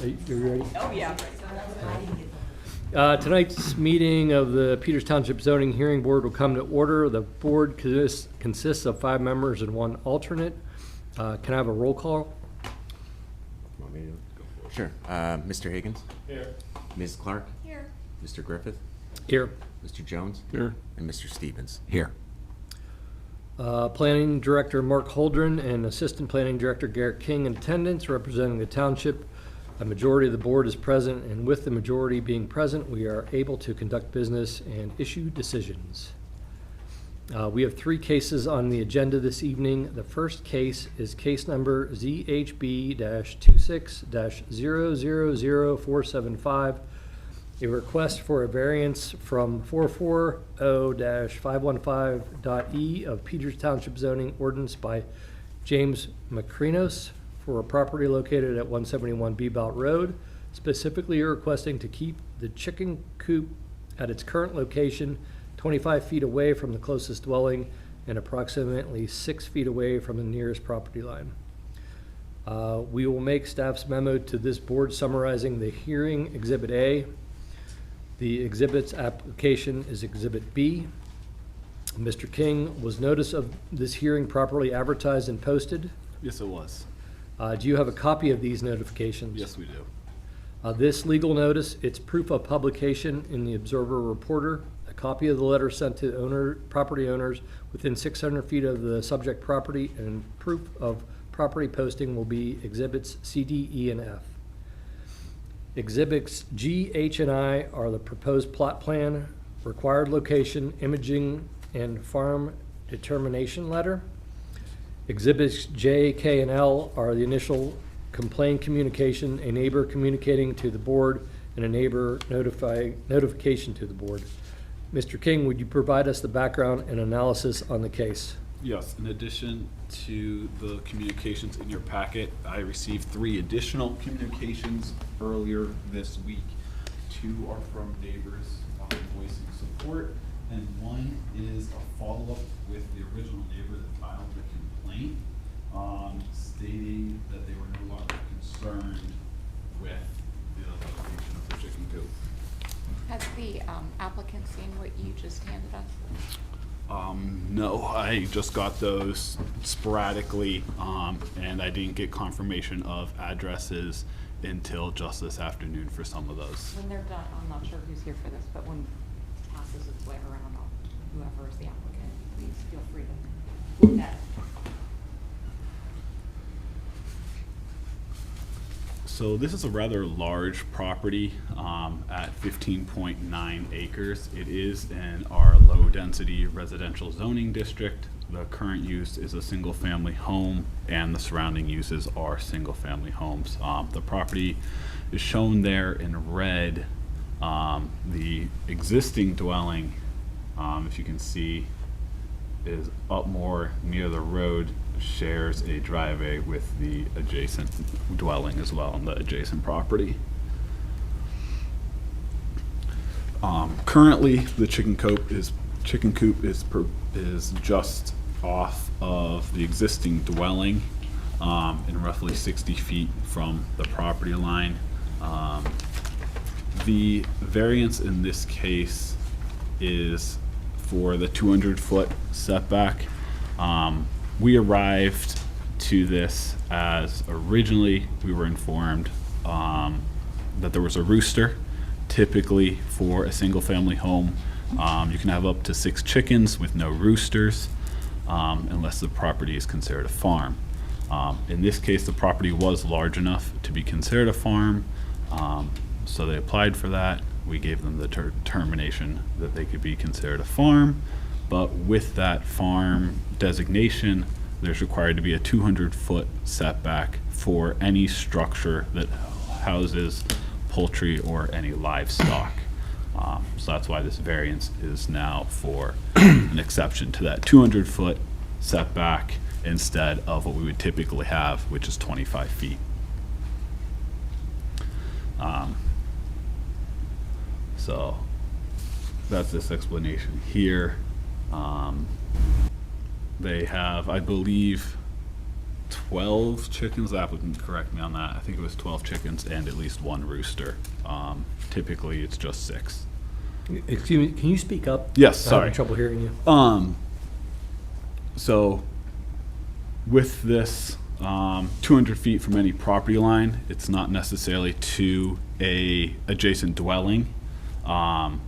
Are you ready? Oh, yeah. Tonight's meeting of the Peters Township Zoning Hearing Board will come to order. The board consists of 5 members and 1 alternate. Can I have a roll call? Want me to go for it? Sure. Mr. Higgins? Here. Ms. Clark? Here. Mr. Griffith? Here. Mr. Jones? Here. And Mr. Stevens? Here. Planning Director Mark Holdren and Assistant Planning Director Garrett King in attendance representing the township. A majority of the board is present, and with the majority being present, we are able to conduct business and issue decisions. We have 3 cases on the agenda this evening. The first case is case number ZHB-26-000475, a request for a variance from 440-515.e of Peters Township zoning ordinance by James Macrinos for a property located at 171 Bebout Road, specifically requesting to keep the chicken coop at its current location 25 feet away from the closest dwelling and approximately 6 feet away from the nearest property line. We will make staff's memo to this board summarizing the hearing, Exhibit A. The exhibit's application is Exhibit B. Mr. King, was notice of this hearing properly advertised and posted? Yes, it was. Do you have a copy of these notifications? Yes, we do. This legal notice, it's proof of publication in the Observer Reporter. A copy of the letter sent to property owners within 600 feet of the subject property, and proof of property posting will be Exhibits C, D, E, and F. Exhibits G, H, and I are the proposed plot plan, required location, imaging, and farm determination letter. Exhibits J, K, and L are the initial complaint communication, a neighbor communicating to the board, and a neighbor notification to the board. Mr. King, would you provide us the background and analysis on the case? Yes, in addition to the communications in your packet, I received 3 additional communications earlier this week. 2 are from neighbors voicing support, and 1 is a follow-up with the original neighbor that filed the complaint, stating that they were no longer concerned with the location of the chicken coop. Has the applicant seen what you just handed us? No, I just got those sporadically, and I didn't get confirmation of addresses until just this afternoon for some of those. When they're done, I'm not sure who's here for this, but when it passes its way around, whoever is the applicant, please feel free to look at it. So this is a rather large property at 15.9 acres. It is in our low-density residential zoning district. The current use is a single-family home, and the surrounding uses are single-family homes. The property is shown there in red. The existing dwelling, if you can see, is up more near the road, shares a driveway with the adjacent dwelling as well on the adjacent property. Currently, the chicken coop is just off of the existing dwelling, and roughly 60 feet from the property line. The variance in this case is for the 200-foot setback. We arrived to this as originally we were informed that there was a rooster. Typically for a single family home, you can have up to 6 chickens with no roosters, unless the property is considered a farm. In this case, the property was large enough to be considered a farm, so they applied for that. We gave them the determination that they could be considered a farm, but with that farm designation, there's required to be a 200-foot setback for any structure that houses poultry or any livestock. So that's why this variance is now for an exception to that 200-foot setback instead of what we would typically have, which is 25 feet. So that's this explanation here. They have, I believe, 12 chickens. The applicant can correct me on that. I think it was 12 chickens and at least one rooster. Typically, it's just 6. Excuse me, can you speak up? Yes, I'm sorry. having trouble hearing you. So with this 200 feet from any property line, it's not necessarily to a adjacent dwelling.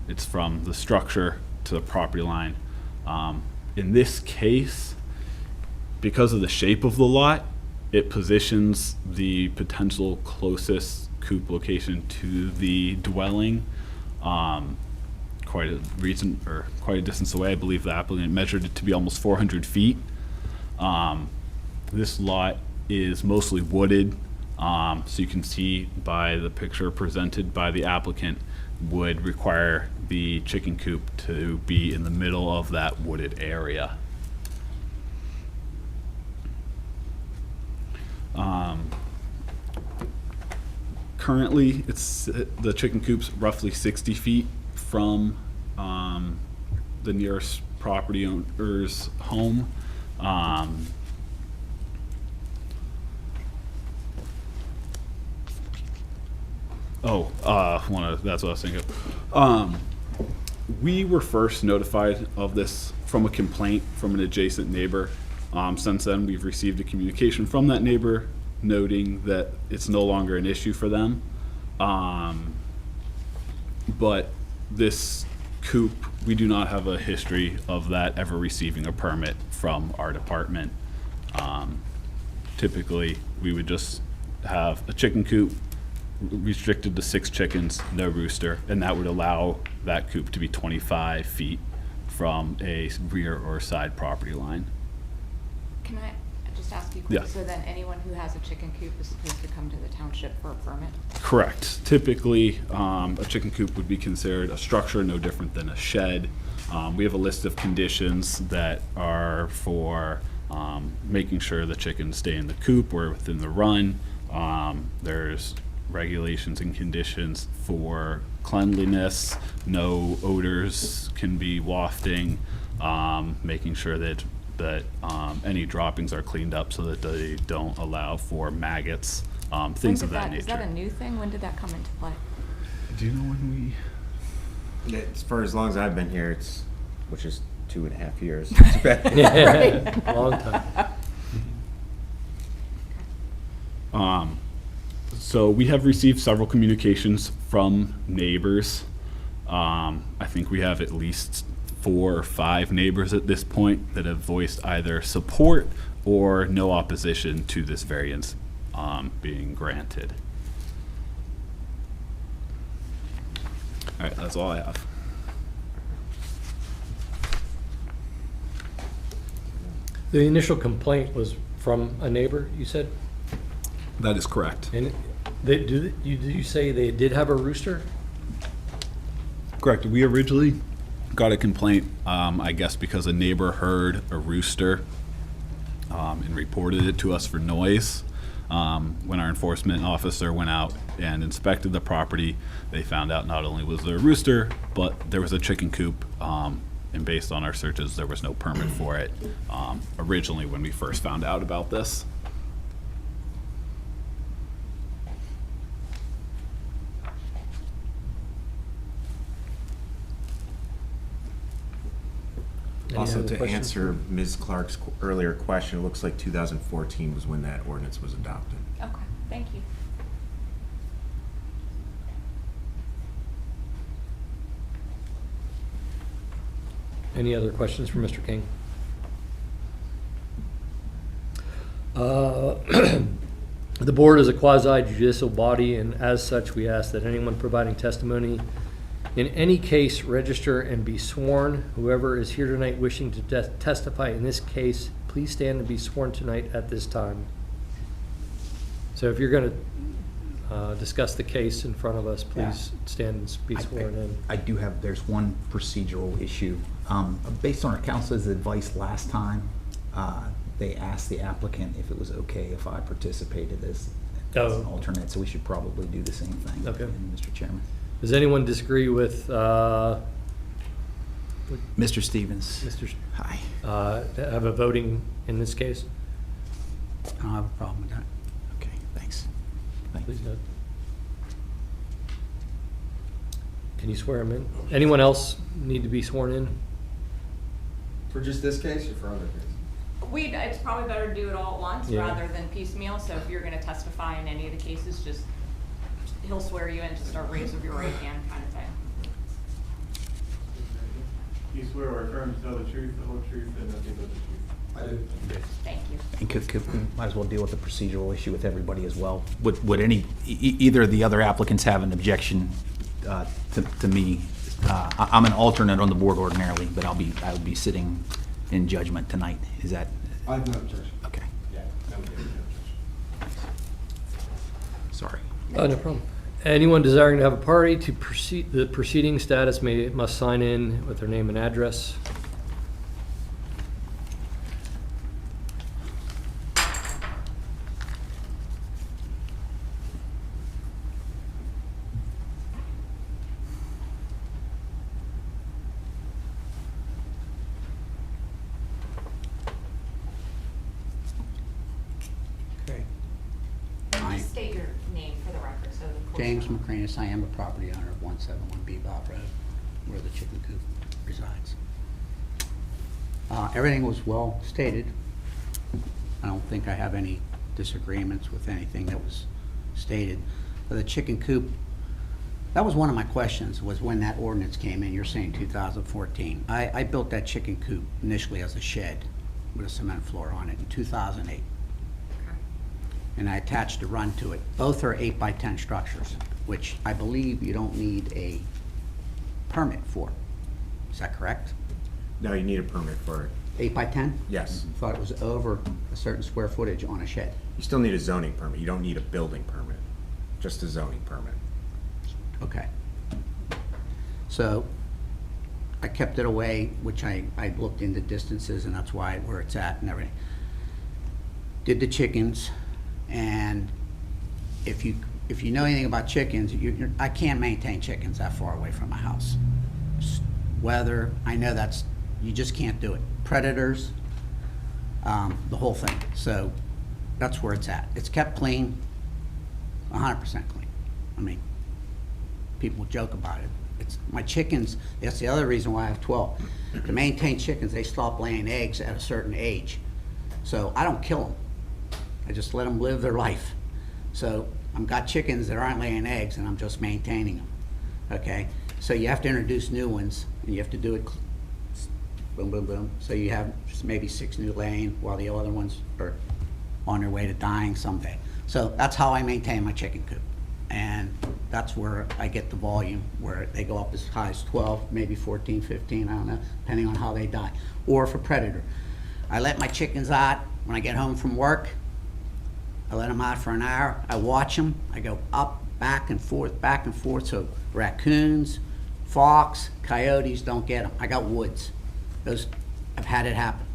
It's from the structure to the property line. In this case, because of the shape of the lot, it positions the potential closest coop location to the dwelling quite a distance away. I believe the applicant measured it to be almost 400 feet. This lot is mostly wooded, so you can see by the picture presented by the applicant would require the chicken coop to be in the middle of that wooded area. Currently, the chicken coop's roughly 60 feet from the nearest property owner's home. That's what I was thinking of. We were first notified of this from a complaint from an adjacent neighbor. Since then, we've received a communication from that neighbor noting that it's no longer an issue for them. But this coop, we do not have a history of that ever receiving a permit from our department. Typically, we would just have a chicken coop restricted to 6 chickens, no rooster, and that would allow that coop to be 25 feet from a rear or side property line. Can I just ask you quick? Yeah. So then anyone who has a chicken coop is supposed to come to the township for a permit? Correct. Typically, a chicken coop would be considered a structure no different than a shed. We have a list of conditions that are for making sure the chickens stay in the coop or within the run. There's regulations and conditions for cleanliness, no odors can be wafting, making sure that any droppings are cleaned up so that they don't allow for maggots, things of that nature. Is that a new thing? When did that come into play? Do you know when It's for as long as I've been here, which is 2.5 years. It's been- Yeah, long time. So we have received several communications from neighbors. I think we have at least 4 or 5 neighbors at this point that have voiced either support or no opposition to this variance being granted. All right, that's all I have. The initial complaint was from a neighbor, you said? That is correct. And did you say they did have a rooster? Correct. We originally got a complaint, I guess because a neighbor heard a rooster and reported it to us for noise. When our enforcement officer went out and inspected the property, they found out not only was there a rooster, but there was a chicken coop. And based on our searches, there was no permit for it originally when we first found out about this. Any Also, other to questions? answer Ms. Clark's earlier question, it looks like 2014 was when that ordinance was adopted. Okay, thank you. Any other questions for Mr. King? The board is a quasi judicial body, and as such, we ask that anyone providing testimony in any case register and be sworn. Whoever is here tonight wishing to testify in this case, please stand and be sworn tonight at this time. So if you're going to discuss the case in front of us, please stand and be sworn in. I do have, there's one procedural issue. Based on our counsel's advice last time, they asked the applicant if it was okay if I participated as an alternate, so we should probably do the same thing. Okay. Mr. Chairman. Does anyone disagree with Mr. Stevens. Mr. Hi. Have a voting in this case? I don't have a problem with that. Okay, thanks. Thanks. Please note. Can you swear him in? Anyone else need to be sworn in? For just this case or for other cases? It's probably better to do it all at once Yeah. rather than piecemeal, so if you're gonna testify in any of the cases, just, he'll swear you in, just a raise of your right hand kind of thing. You swear or affirm to tell the truth, the whole truth, and nothing but the truth. I do. Thank you. And we might as well deal with the procedural issue with everybody as well. Would any, either of the other applicants have an objection to me? I'm an alternate on the board ordinarily, but I would be sitting in judgment tonight. Is that, I have no objection. okay, Yeah, no objection. sorry. Oh, no problem. Anyone desiring to have a party to proceed, the proceeding status must sign in with their name and address. Okay. And just state your name for the record, so the court. James Macrinus, I am a property owner of 171 Bebout Road, where the chicken coop resides. Everything was well stated. I don't think I have any disagreements with anything that was stated. For the chicken coop, that was one of my questions, was when that ordinance came in. You're saying 2014. I built that chicken coop initially as a shed with a cement floor on it in 2008. Okay. And I attached a run to it. Both are 8x10 structures, which I believe you don't need a permit for. Is that correct? No, you need a permit for it. 8x10? Yes. Thought it was over a certain square footage on a shed. You still need a zoning permit. You don't need a building permit, just a zoning permit. Okay. So I kept it away, which I looked into distances, and that's why, where it's at and everything. Did the chickens, and if you know anything about chickens, I can't maintain chickens that far away from my house. Weather, I know you just can't do it. Predators, the whole thing. So that's where it's at. It's kept clean, 100% clean. I mean, people joke about it. It's my chickens, that's the other reason why I have 12. To maintain chickens, they stop laying eggs at a certain age. So I don't kill them. I just let them live their life. So I've got chickens that aren't laying eggs, and I'm just maintaining them, okay? So you have to introduce new ones, and you have to do it boom, boom, boom. So you have just maybe 6 new laying, while the other ones are on their way to dying someday. So that's how I maintain my chicken coop. And that's where I get the volume, where they go up as high as 12, maybe 14, 15, I don't know, depending on how they die. Or if a predator. I let my chickens out when I get home from work. I let them out for an hour. I watch them. I go up, back and forth, so raccoons, fox, coyotes don't get them. I got woods. I've had it happen.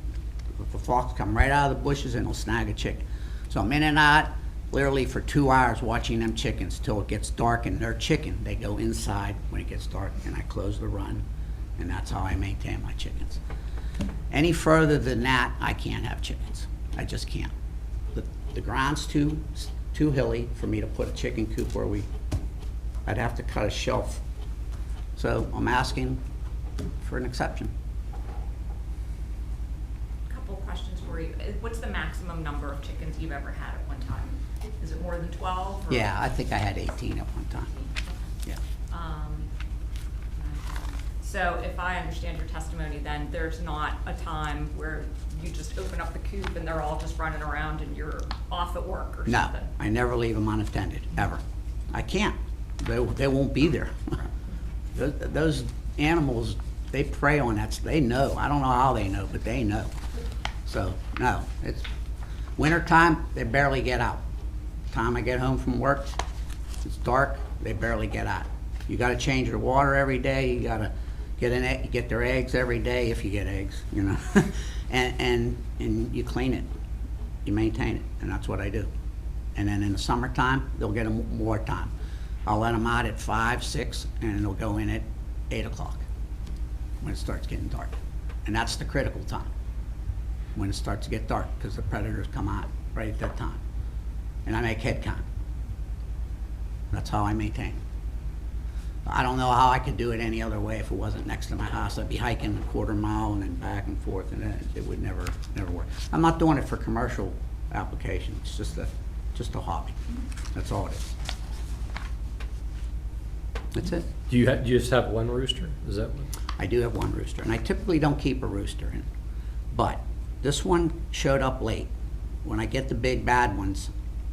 The fox come right out of the bushes and it'll snag a chicken. So I'm in and out, literally for 2 hours watching them chickens till it gets dark, and they're chicken. They go inside when it gets dark, and I close the run, and that's how I maintain my chickens. Any further than that, I can't have chickens. I just can't. The ground's too hilly for me to put a chicken coop where I'd have to cut a shelf. So I'm asking for an exception. Couple questions for you. What's the maximum number of chickens you've ever had at one time? Is it more than 12? Or? Yeah, I think I had 18 at one time. Yeah. So if I understand your testimony, then there's not a time where you just open up the coop and they're all just running around and you're off at work or No, something? I never leave them unattended, ever. I can't. They won't be there. Those animals, they prey on that. They know. I don't know how they know, but they know. So, no, it's wintertime, they barely get out. Time I get home from work, it's dark, they barely get out. You gotta change their water every day, you gotta get their eggs every day, if you get eggs, you know. and you clean it, you maintain it, and that's what I do. And then in the summertime, they'll get more time. I'll let them out at 5, 6, and they'll go in at 8 o'clock when it starts getting dark. And that's the critical time, when it starts to get dark, because the predators come out right at that time. And I make head count. That's how I maintain. I don't know how I could do it any other way if it wasn't next to my house. I'd be hiking a quarter mile and then back and forth, and it would never work. I'm not doing it for commercial application. It's just a hobby. That's all it is. That's it. Do you just have one rooster? Is that what? I do have one rooster, and I typically don't keep a rooster in. But this one showed up late. When I get the big bad ones,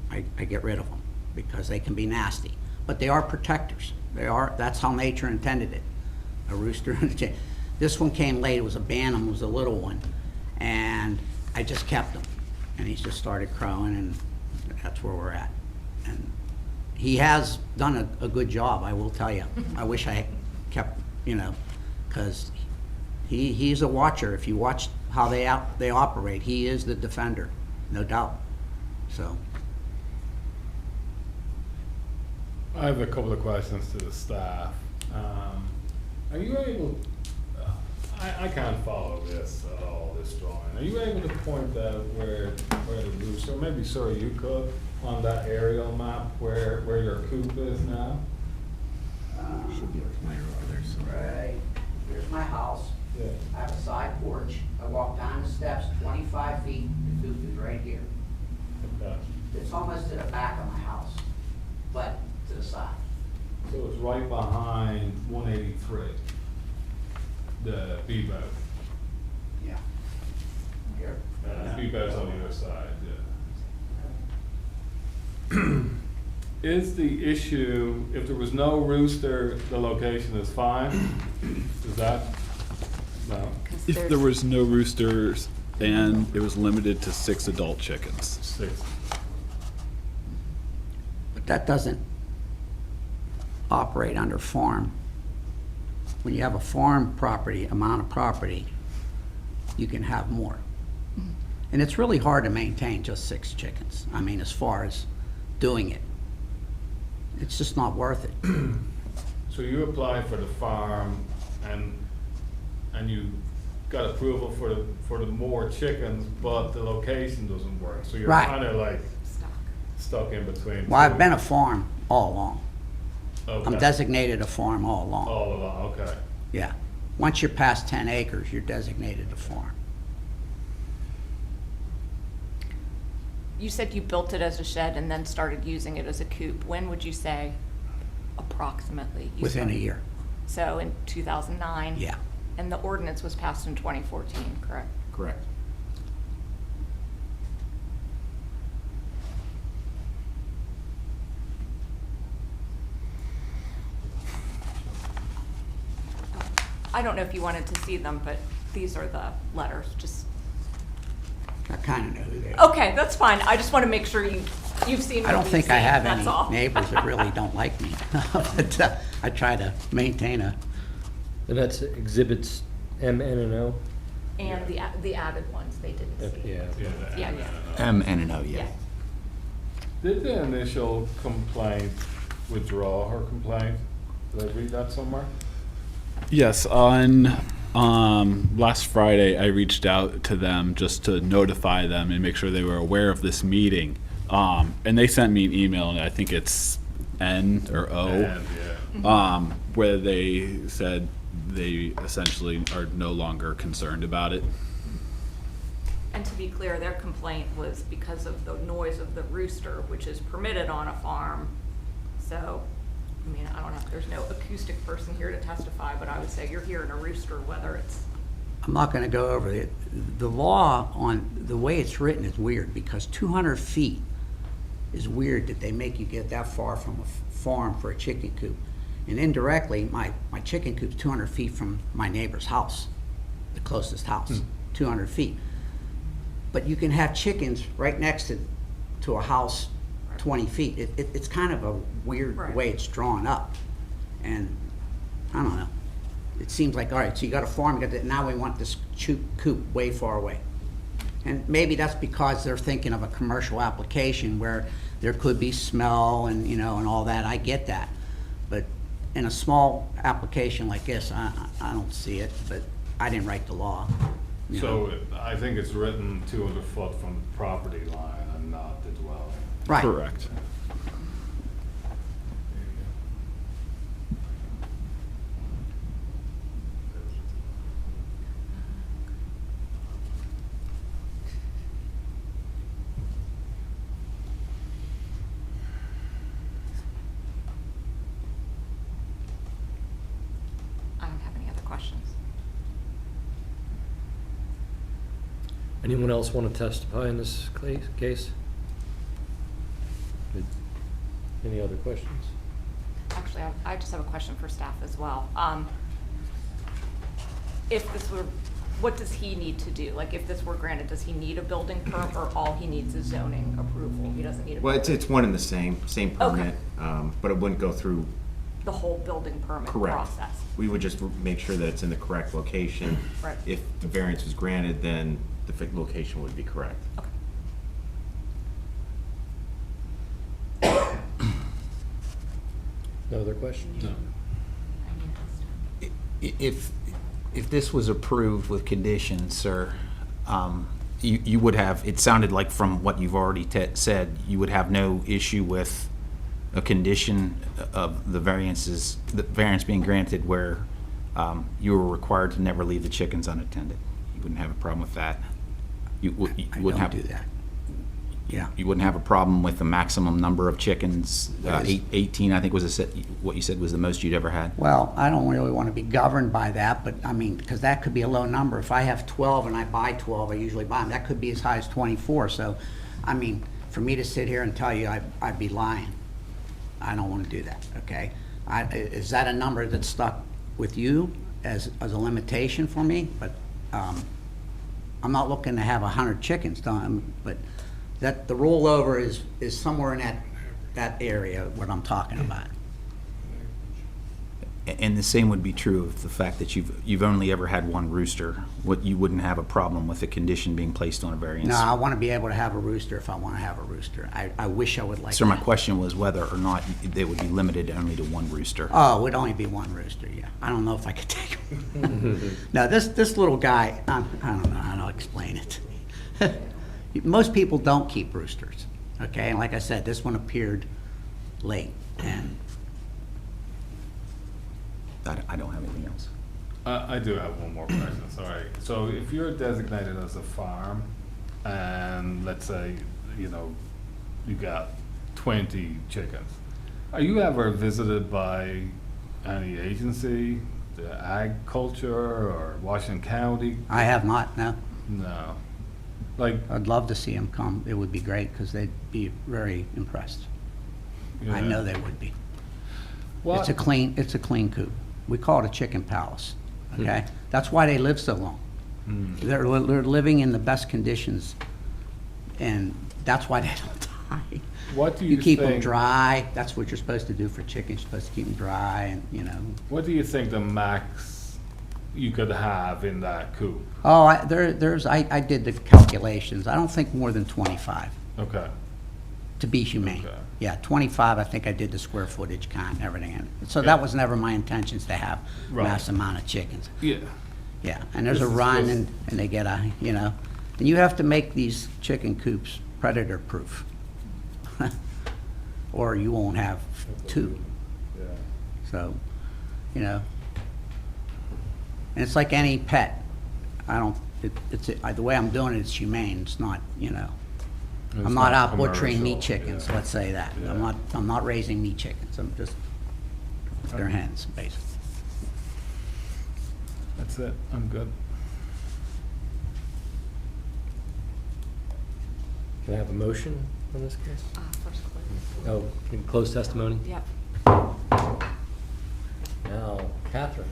I get rid of them because they can be nasty. But they are protectors. That's how nature intended it. A rooster and a chicken. This one came late. It was a bantam. It was a little one. And I just kept him. And he just started crowing, and that's where we're at. And he has done a good job, I will tell you. I wish I kept, because he's a watcher. If you watch how they operate, he is the defender, no doubt. So. I have a couple of questions to the staff. Are you able, I can't follow this at all, this drawing. Are you able to point out where the rooster, or maybe sir you could, on that aerial map where your coop is now? Should be a pointer over there somewhere. Right, here's my house. Yeah. I have a side porch. I walk down the steps 25 feet, the coop is right here. Okay. It's almost to the back of my house, but to the side. So it's right behind 183, the Bebout. Yeah. Here. The Bebout's on the other side, yeah. Is the issue, if there was no rooster, the location is fine? Is that, no? If there was no roosters and it was limited to 6 adult chickens. 6. But that doesn't operate under farm. When you have a farm property, amount of property, you can have more. And it's really hard to maintain just 6 chickens. I mean, as far as doing it, it's just not worth it. So you applied for the farm and you got approval for the more chickens, but the location doesn't work. So you're Right. kind of like Stuck. stuck in between. Well, I've two. been a farm all along. Okay. I'm designated a farm all along. All along, okay. Yeah. Once you're past 10 acres, you're designated a farm. You said you built it as a shed and then started using it as a coop. When would you say approximately? You Within a started? year. So in 2009? Yeah. And the ordinance was passed in 2014, correct? Correct. I don't know if you wanted to see them, but these are the letters, just, I kind of know who they are. okay, that's fine. I just want to make sure you've seen I what don't we've think I seen, have that's all. any neighbors that really don't like me. But I try to maintain a, And that's exhibits M, N, and O? And the added ones, they didn't see. Yeah. Yeah, yeah. M and an O, yeah. Yeah. Did the initial complaint withdraw her complaint? Did I read that somewhere? Yes, on last Friday, I reached out to them just to notify them and make sure they were aware of this meeting. And they sent me an email, and I think it's N or O, And, yeah. where they said they essentially are no longer concerned about it. And to be clear, their complaint was because of the noise of the rooster, which is permitted on a farm. So, I mean, I don't know, there's no acoustic person here to testify, but I would say you're hearing a rooster, whether it's, I'm not going to go over it. The law on, the way it's written is weird because 200 feet is weird that they make you get that far from a farm for a chicken coop. And indirectly, my chicken coop's 200 feet from my neighbor's house, the closest house, 200 feet. But you can have chickens right next to a house 20 feet. It's kind of a weird Right. way it's drawn up. And I don't know. It seems like, all right, so you got a farm, now we want this coop way far away. And maybe that's because they're thinking of a commercial application where there could be smell and, and all that. I get that. But in a small application like this, I don't see it, but I didn't write the law. you know. So I think it's written 200 foot from the property line and not Right. Correct. I don't have any other questions. Anyone else want to testify in this case? Good. Any other questions? Actually, I just have a question for staff as well. If this were, what does he need to do? Like, if this were granted, does he need a building permit, or all he needs is zoning approval? He doesn't need a. Well, building- it's one and the same Okay. permit, but it wouldn't go through. The whole building permit Correct. process? We would just make sure that it's in the correct location. Right. If the variance was granted, then the location would be correct. Okay. No other questions? No. If this was approved with conditions, sir, you would have, it sounded like from what you've already said, you would have no issue with a condition of the variance being granted where you were required to never leave the chickens unattended. You wouldn't have a problem with that. You I wouldn't don't have. do that. Yeah. You wouldn't have a problem with the maximum number of chickens, What is- 18, I think was what you said was the most you'd ever had? Well, I don't really want to be governed by that, but I mean, because that could be a low number. If I have 12 and I buy 12, I usually buy them. That could be as high as 24. So, I mean, for me to sit here and tell you I'd be lying. I don't want to do that, okay? Is that a number that's stuck with you as a limitation for me? But I'm not looking to have 100 chickens done, but that the rollover is somewhere in that area, what I'm talking about. And the same would be true of the fact that you've only ever had one rooster. You wouldn't have a problem with a condition being placed on a variance? No, I want to be able to have a rooster if I want to have a rooster. I wish I would like Sir, my that. question was whether or not they would be limited only to one rooster. Oh, it would only be one rooster, yeah. I don't know if I could take him. No, this little guy, I don't know how to explain it. Most people don't keep roosters, okay? And like I said, this one appeared late, and I don't have anything else. I do have one more question, sorry. So if you're designated as a farm, and let's say, you know, you got 20 chickens, are you ever visited by any agency, the agriculture or Washington County? I have not, no. No. Like, I'd love to see them come. It would be great, because they'd be very impressed. I yeah. know they would be. What? It's a clean coop. We call it a chicken palace, okay? That's why they live so long. They're living in the best conditions, and that's why they don't die. What do You you keep them think- dry, that's what you're supposed to do for chickens, you're supposed to keep them dry, and, you know. What do you think the max you could have in that coop? Oh, I did the calculations, I don't think more than 25, Okay. to be humane. Okay. Yeah, 25, I think I did the square footage count and everything, and so Yeah. that was never my intentions to have Right. mass amount of chickens. Yeah. Yeah, and there's a This is run, just- and they get a, you know, and you have to make these chicken coops predator-proof. Or you won't have two, Yeah. so, you know. And it's like any pet. The way I'm doing it is humane, it's not, you know. It's I'm not not out butchering meat commercial, chickens, yeah. let's say that. Yeah. I'm not raising meat chickens, I'm just, they're hens, basically. That's it. I'm good. Can I have a motion on this case? First close. Oh, in closed testimony? Yep. Now, Catherine.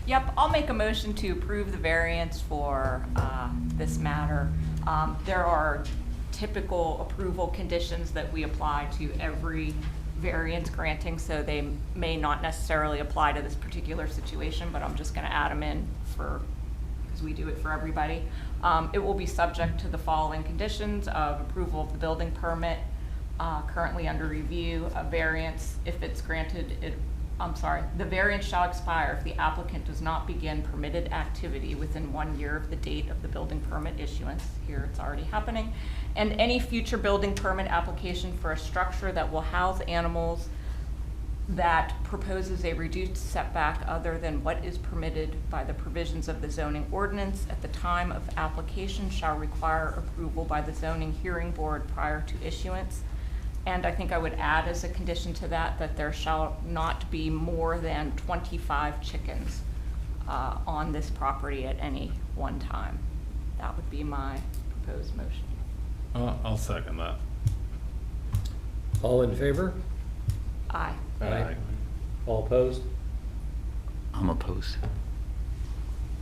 Yep, I'll make a motion to approve the variance for this matter. There are typical approval conditions that we apply to every variance granting, so they may not necessarily apply to this particular situation, but I'm just going to add them in because we do it for everybody. It will be subject to the following conditions of approval of the building permit, currently under review, a variance, if it's granted, it I'm sorry, the variance shall expire if the applicant does not begin permitted activity within 1 year of the date of the building permit issuance. Here it's already happening. And any future building permit application for a structure that will house animals that proposes a reduced setback other than what is permitted by the provisions of the zoning ordinance at the time of application shall require approval by the zoning hearing board prior to issuance. And I think I would add as a condition to that, that there shall not be more than 25 chickens on this property at any one time. That would be my proposed motion. I'll second that. All in favor? Aye. Aye. All opposed? I'm opposed.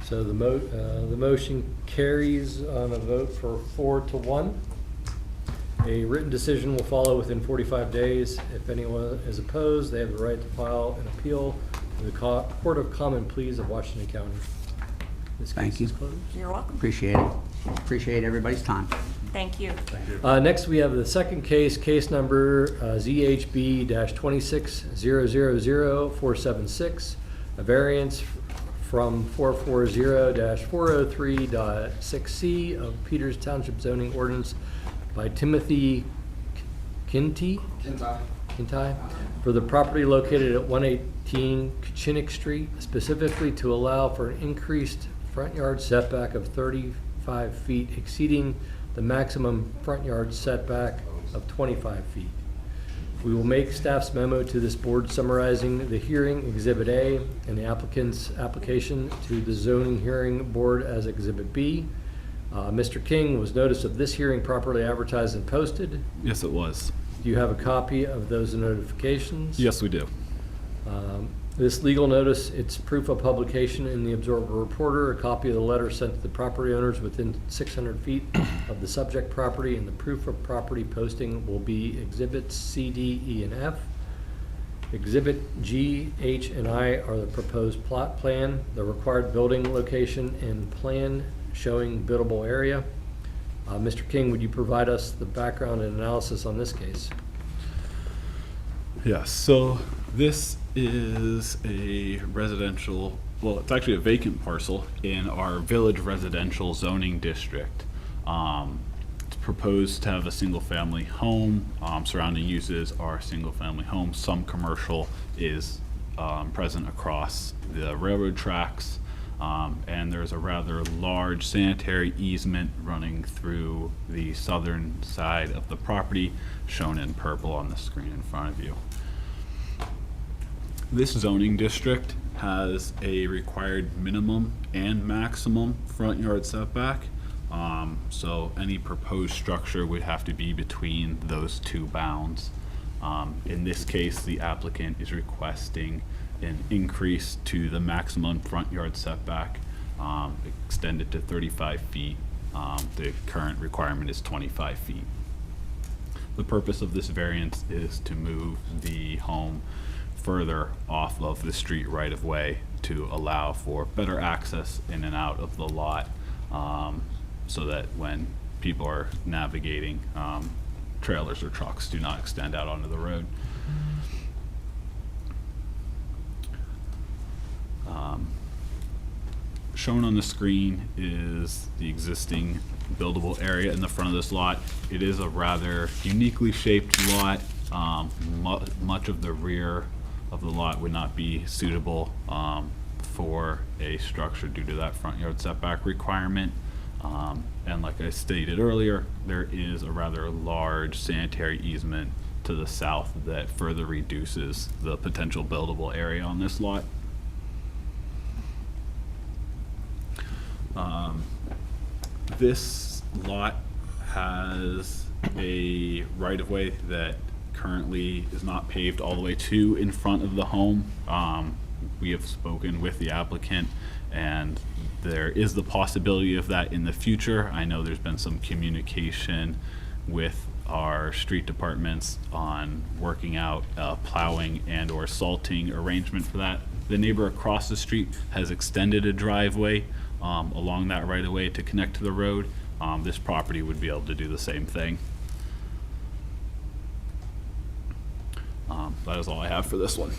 So the motion carries on a vote for 4-1. A written decision will follow within 45 days. If anyone is opposed, they have the right to file an appeal to the Court of Common Pleas of Washington County. This Thank case you. is closed. You're welcome. Appreciate it. Appreciate everybody's time. Thank you. Next, we have the second case, case number ZHB-260000476, a variance from 440-403.6C of Peters Township zoning ordinance by Timothy Kinty for the property located at 118 Kuchinic Street, specifically to allow for an increased front yard setback of 35 feet exceeding the maximum front yard setback of 25 feet. We will make staff's memo to this board summarizing the hearing, Exhibit A, and the applicant's application to the zoning hearing board as Exhibit B. Mr. King, was notice of this hearing properly advertised and posted? Yes, it was. Do you have a copy of those notifications? Yes, we do. This legal notice, it's proof of publication in the Observer Reporter, a copy of the letter sent to the property owners within 600 feet of the subject property, and the proof of property posting will be Exhibits C, D, E, and F. Exhibit G, H, and I are the proposed plot plan, the required building location, and plan showing buildable area. Mr. King, would you provide us the background and analysis on this case? Yes, so this is a residential, well, it's actually a vacant parcel in our village residential zoning district. It's proposed to have a single-family home. Surrounding uses are single-family homes. Some commercial is present across the railroad tracks. And there's a rather large sanitary easement running through the southern side of the property, shown in purple on the screen in front of you. This zoning district has a required minimum and maximum front yard setback. So any proposed structure would have to be between those two bounds. In this case, the applicant is requesting an increase to the maximum front yard setback, extended to 35 feet. The current requirement is 25 feet. The purpose of this variance is to move the home further off of the street right of way to allow for better access in and out of the lot, so that when people are navigating, trailers or trucks do not extend out onto the road. Shown on the screen is the existing buildable area in the front of this lot. It is a rather uniquely shaped lot. Much of the rear of the lot would not be suitable for a structure due to that front yard setback requirement. And like I stated earlier, there is a rather large sanitary easement to the south that further reduces the potential buildable area on this lot. This lot has a right-of-way that currently is not paved all the way to in front of the home. We have spoken with the applicant, and there is the possibility of that in the future. I know there's been some communication with our street departments on working out a plowing and or salting arrangement for that. The neighbor across the street has extended a driveway along that right of way to connect to the road. This property would be able to do the same thing. That is all I have for this one.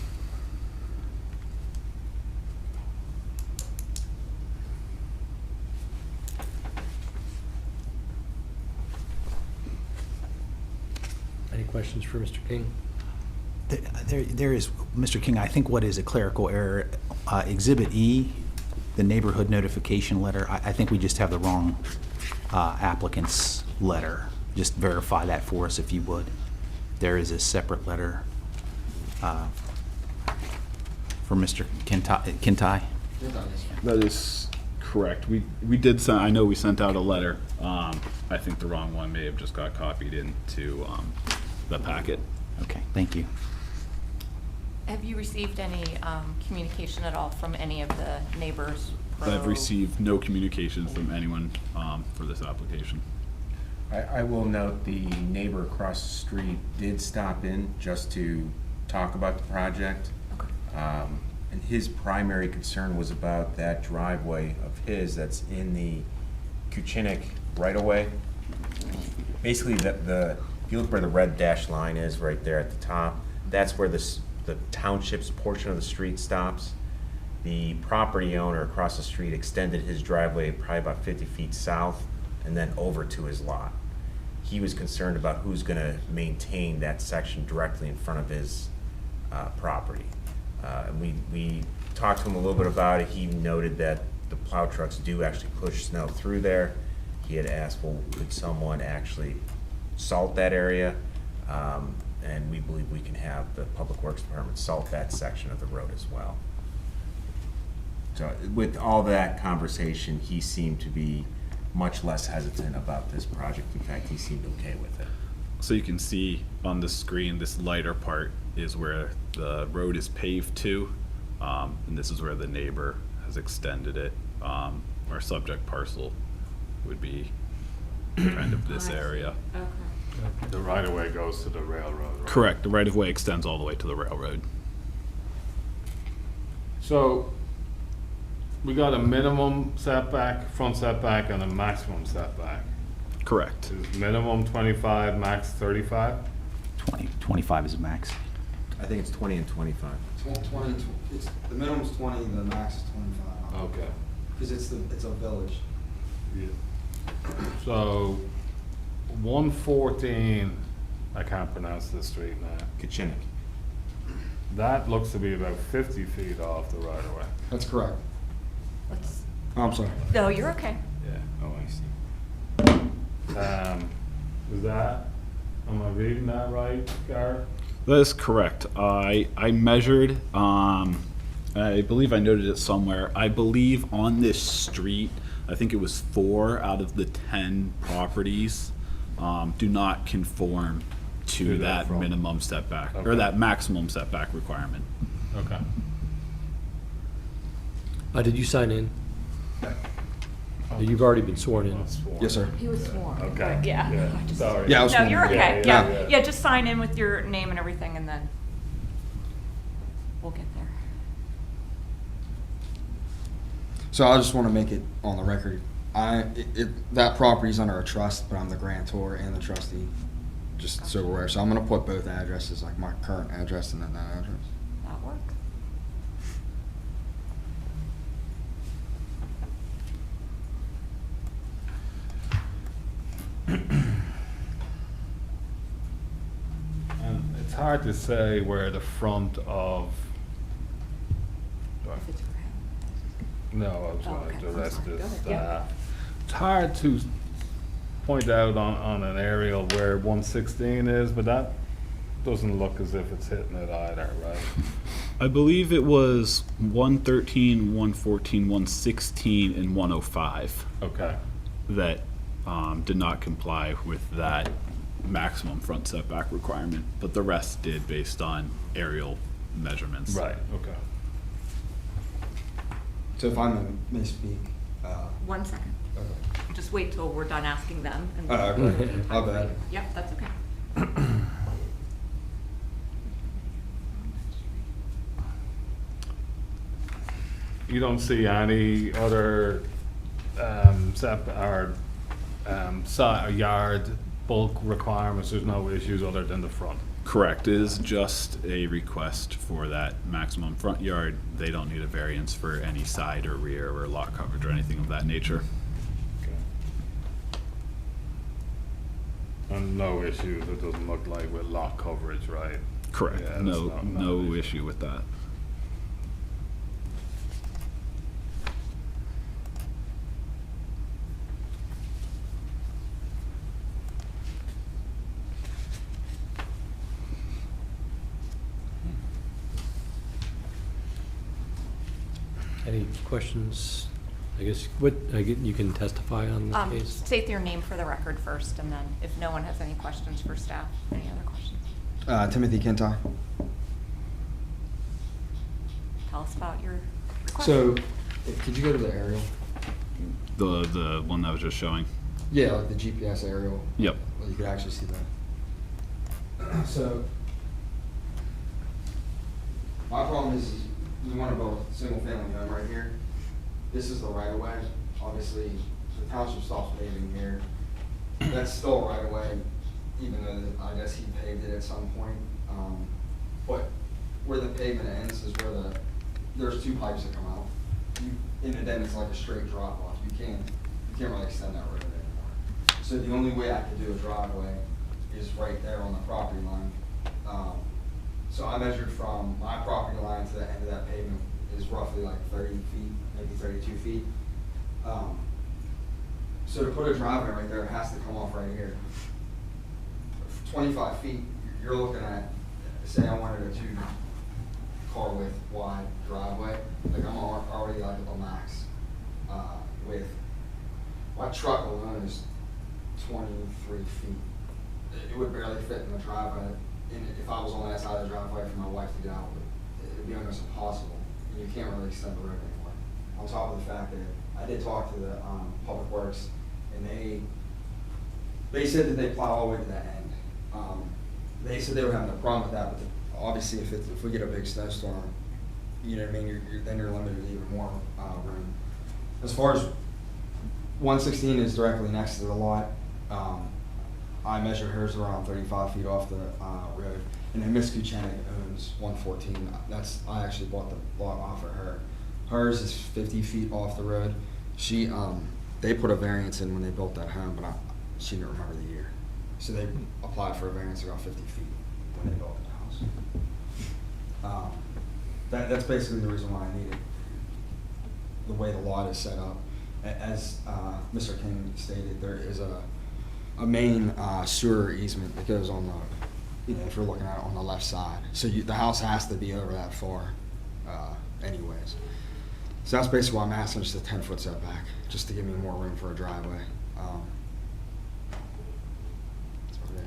questions for Mr. King? There is, Mr. King, I think what is a clerical error, Exhibit E, the neighborhood notification letter, I think we just have the wrong applicant's letter. Just verify that for us if you would. There is a separate letter for Mr. Kintai. That is correct. We did send, I know we sent out a letter. I think the wrong one may have just got copied into the packet. Okay, thank you. Have you received any communication at all from any of the neighbors? I've received no communications from anyone for this application. I will note the neighbor across the street did stop in just to talk about the project. And his primary concern was about that driveway of his that's in the Kuchinic right-of-way. Basically, if you look where the red dashed line is right there at the top, that's where the township's portion of the street stops. The property owner across the street extended his driveway probably about 50 feet south and then over to his lot. He was concerned about who's gonna maintain that section directly in front of his property. And we talked to him a little bit about it. He noted that the plow trucks do actually push snow through there. He had asked, well, could someone actually salt that area? And we believe we can have the Public Works Department salt that section of the road as well. So with all that conversation, he seemed to be much less hesitant about this project. In fact, he seemed okay with it. So you can see on the screen, this lighter part is where the road is paved to, and this is where the neighbor has extended it. Our subject parcel would be kind of this area. Okay. The right-of-way goes to the railroad, right? Correct, the right-of-way extends all the way to the railroad. So, we got a minimum setback, front setback, and a maximum setback. Correct. Is minimum 25, max 35? 25 is a max. I think it's 20 and 25. The minimum's 20, the max is 25. Okay. Because it's a village. So, 114, I can't pronounce this street now. Kuchinic. That looks to be about 50 feet off the right-of-way. That's correct. Let's, Oh, I'm sorry. no, you're okay. Yeah. Oh, I see. Is that, am I reading that right, Garrett? That is correct. I measured, I believe I noted it somewhere. I believe on this street, I think it was 4 out of the 10 properties do not conform to To that that front. minimum setback, or Okay. that maximum setback requirement. Okay. Did you sign in? You've already been sworn in. Yes, sir. He was sworn. Okay. Right, yeah. I just- Sorry. Yeah, I was No, sworn you're in. okay. Yeah, Yeah, yeah. yeah, just sign in with your name and everything and then we'll get there. So I just want to make it on the record. That property's under a trust, but I'm the grantor and the trustee, just so we're aware. So I'm going to put both addresses, like my current address and then that address. That works. And it's hard to say where the front of, If it's for him. no, I was Oh, going okay. to I'm rest sorry. this Go ahead. Yeah. staff. It's hard to point out on an aerial where 116 is, but that doesn't look as if it's hitting it either, right? I believe it was 113, 114, 116, and 105 Okay. that did not comply with that maximum front setback requirement, but the rest did based on aerial measurements. Right, okay. So if I may speak. 1 second. Okay. Just wait till we're done asking them. and Okay. My bad. Yep, that's okay. You don't see any other yard bulk requirements, there's no issues other than the front? Correct. It is just a request for that maximum front yard. They don't need a variance for any side or rear or lot coverage or anything of that nature. And no issues, it doesn't look like with lot coverage, right? Correct. Yeah, that's No, not no an issue with that. Any questions? I guess, you can testify on the case? State your name for the record first, and then if no one has any questions for staff, any other questions? Timothy Kintar. Tell us about your request. So, could you go to the aerial? The one that I was just showing. Yeah, like the GPS aerial. Yep. Well, you could actually see that. So, my problem is we want to build a single family home right here. This is the right of way. Obviously, the township stops paving here. That's still right of way, even though I guess he paved it at some point. But where the pavement ends is where there's two pipes that come out. And then it's like a straight drop off. You can't really extend that road anymore. So the only way I could do a driveway is right there on the property line. So I measured from my property line to the end of that pavement is roughly like 30 feet, maybe 32 feet. So to put a driveway right there, it has to come off right here. 25 feet, you're looking at, say I wanted a 2-car width wide driveway, like I'm already like at the max width. My truck alone is 23 feet. It would barely fit in the driveway. And if I was on that side of the driveway for my wife to get out, it would be almost impossible. And you can't really extend the road anymore. On top of the fact that I did talk to the Public Works, and they said that they plow all the way to that end. They said they were having a problem with that, but obviously if we get a big snowstorm, you know what I mean, then you're limited to even more room. As far as 116 is directly next to the lot. I measured hers around 35 feet off the road, and then Miss Kuchinic owns 114. I actually bought the lot off of her. Hers is 50 feet off the road. They put a variance in when they built that home, but she didn't remember the year. So they applied for a variance about 50 feet when they built the house. That's basically the reason why I need it. The way the lot is set up, as Mr. King stated, there is a main sewer easement that goes on the, if you're looking at it on the left side. So the house has to be over that far anyways. So that's basically why I'm asking just a 10-foot setback, just to give me more room for a driveway. That's about it.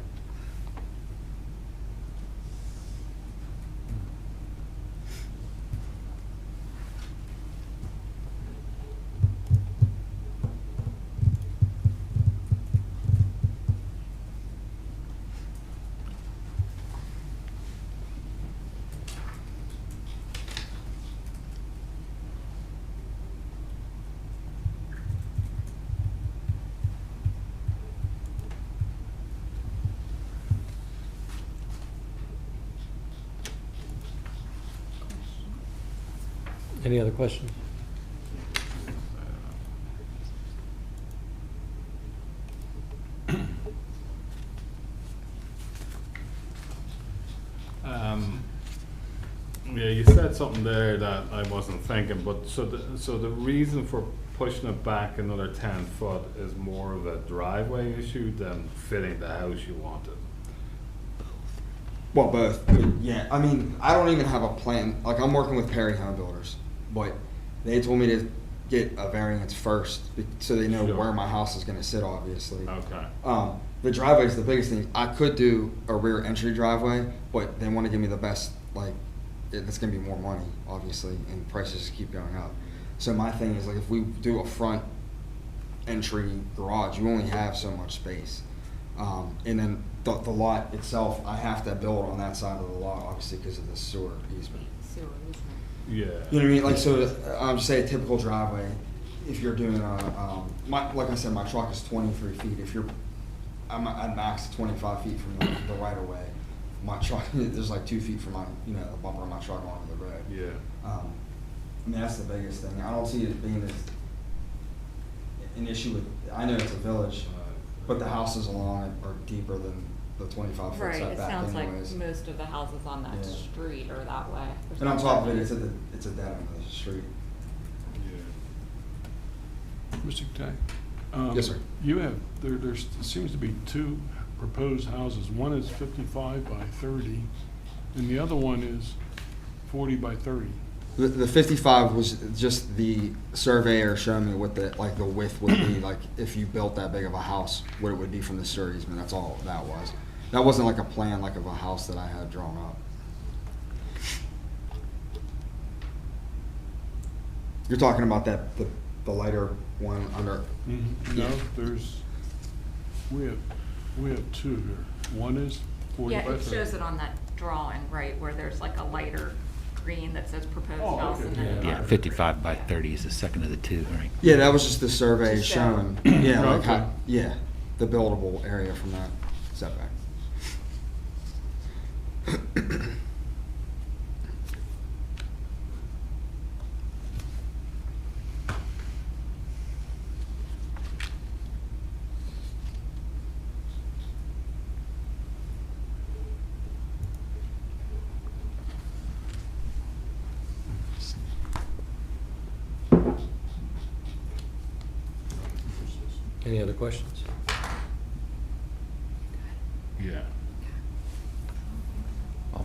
Any other questions? Yeah, you said something there that I wasn't thinking, but so the reason for pushing it back another 10 foot is more of a driveway issue than fitting the house you wanted. Well, both. Yeah, I mean, I don't even have a plan. Like, I'm working with Perry Home Builders, but they told me to get a variance first so they know Sure. where my house is going to sit, obviously. Okay. The driveway is the biggest thing. I could do a rear entry driveway, but they want to give me the best, like, it's going to be more money, obviously, and prices just keep going up. So my thing is, like, if we do a front entry garage, you only have so much space. And then the lot itself, I have to build on that side of the lot, obviously, because of the sewer easement. Sewer easement. Yeah. You know what I mean? Like, so, say a typical driveway, if you're doing like I said, my truck is 23 feet. I'm at max 25 feet from the right of way. My truck, there's like 2 feet from the bumper of my truck onto the road. Yeah. I mean, that's the biggest thing. I don't see it being an issue with, I know it's a village, But the houses along it are deeper than the 25-foot Right, it setback sounds like anyways. most of the houses on that Yeah. street are that way. There's And on no top of it, question. it's a dead end of the street. Mr. Tay? Yes, sir. You have, there seems to be two proposed houses. One is 55 by 30, and the other one is 40 by 30. The 55 was just the surveyor showing me what the width would be, like if you built that big of a house, what it would be from the sewer easement. That's all that was. That wasn't like a plan like of a house that I had drawn up. You're talking about the lighter one under. No, we have two here. One is 40 Yeah, by it 30. shows it on that drawing, right, where there's like a lighter green that says proposed Oh, house okay. and then. Yeah. Yeah, 55 by 30 is the second of the two, right? Yeah, that was just the survey Just showing. Yeah, like Okay. how, yeah, the buildable area from that setback. Any other questions? Yeah. I'll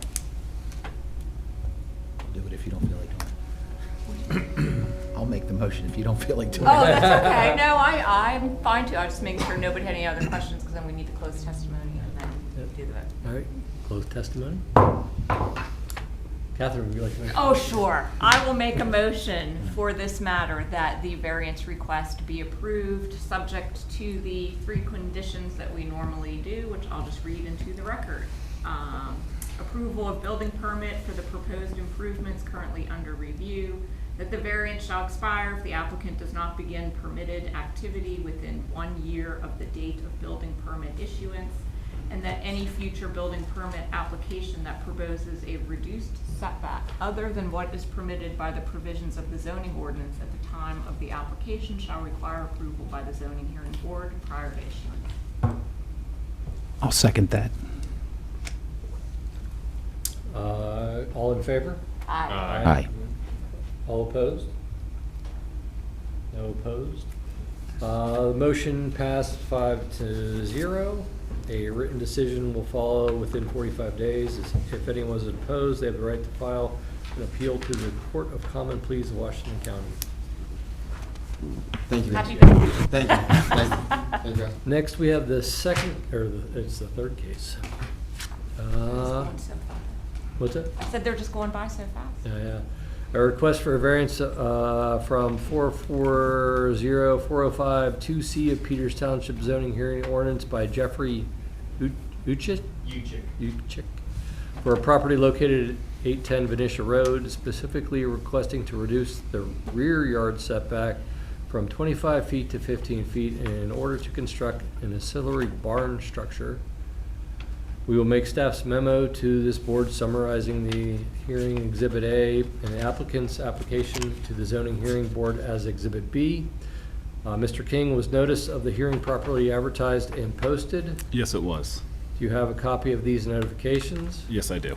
do it if you don't feel like doing it. I'll make the motion if you don't feel like doing it. Oh, that's okay. No, I'm fine to. I was just making sure nobody had any other questions because then we need to close testimony and then Yep. do the. All right, close testimony. Catherine, would you like to make? Oh, sure. I will make a motion for this matter that the variance request be approved, subject to the 3 conditions that we normally do, which I'll just read into the record. Approval of building permit for the proposed improvements currently under review, that the variance shall expire if the applicant does not begin permitted activity within 1 year of the date of building permit issuance, and that any future building permit application that proposes a reduced setback other than what is permitted by the provisions of the zoning ordinance at the time of the application shall require approval by the zoning hearing board prior to issuance. I'll second that. All in favor? Aye. Aye. All opposed? No opposed? The motion passed 5-0. A written decision will follow within 45 days. If anyone is opposed, they have the right to file an appeal to the Court of Common Pleas of Washington County. Thank you. Happy Mr. Chair. birthday. Thank you. Thank you. Thank you, guys. Next, we have the second, it's the third case. It's going so fast. What's it? I said they're just going by so fast. Yeah. A request for a variance from 440405 2C of Peters Township zoning hearing ordinance by Jeffrey Uchik for a property located at 810 Venetia Road, specifically requesting to reduce the rear yard setback from 25 feet to 15 feet in order to construct an ancillary barn structure. We will make staff's memo to this board summarizing the hearing Exhibit A and the applicant's application to the zoning hearing board as Exhibit B. Mr. King, was notice of the hearing properly advertised and posted? Yes, it was. Do you have a copy of these notifications? Yes, I do.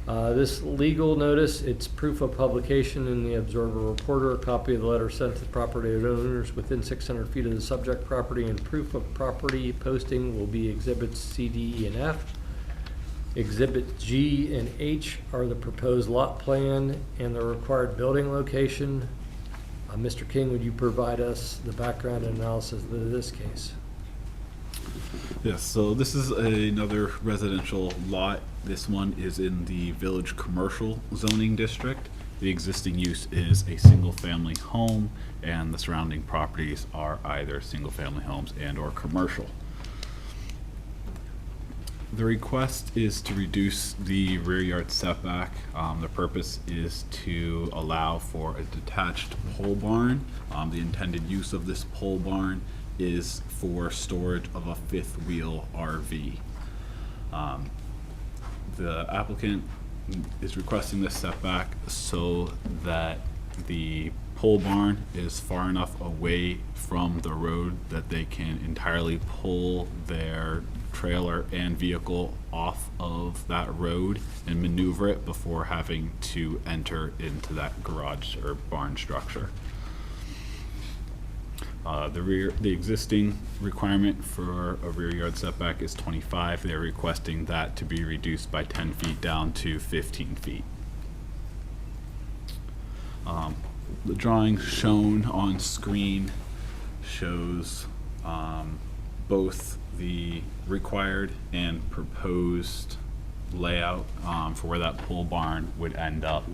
This legal notice, it's proof of publication in the Observer Reporter, a copy of the letter sent to property owners within 600 feet of the subject property, and proof of property posting will be Exhibits C, D, E, and F. Exhibit G and H are the proposed lot plan and the required building location. Mr. King, would you provide us the background and analysis of this case? Yes, so this is another residential lot. This one is in the Village Commercial Zoning District. The existing use is a single-family home, and the surrounding properties are either single-family homes and/or commercial. The request is to reduce the rear yard setback. The purpose is to allow for a detached pole barn. The intended use of this pole barn is for storage of a fifth wheel RV. The applicant is requesting this setback so that the pole barn is far enough away from the road that they can entirely pull their trailer and vehicle off of that road and maneuver it before having to enter into that garage or barn structure. The existing requirement for a rear yard setback is 25. They're requesting that to be reduced by 10 feet down to 15 feet. The drawing shown on screen shows both the required and proposed layout for where that pole barn would end up.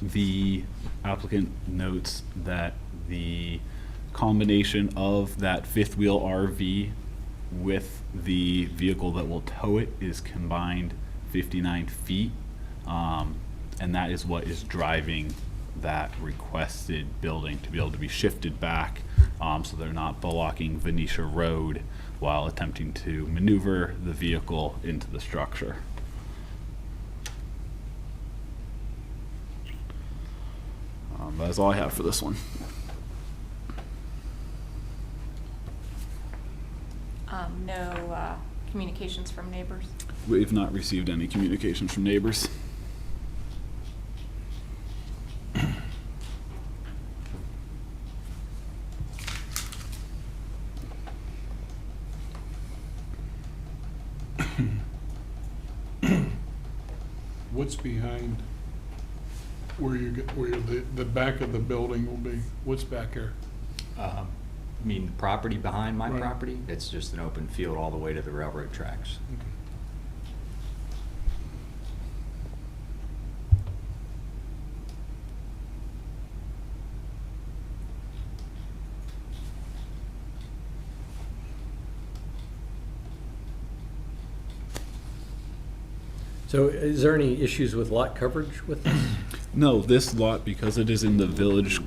The applicant notes that the combination of that fifth wheel RV with the vehicle that will tow it is combined 59 feet. And that is what is driving that requested building to be able to be shifted back, so they're not blocking Venetia Road while attempting to maneuver the vehicle into the structure. That's all I have for this one. No communications from neighbors? We've not received any communications from neighbors. What's behind where the back of the building will be? What's back here? I mean, the property behind my Right. property, it's just an open field all the way to the railroad tracks. So is there any issues with lot coverage with this? No, this lot, because it is in the village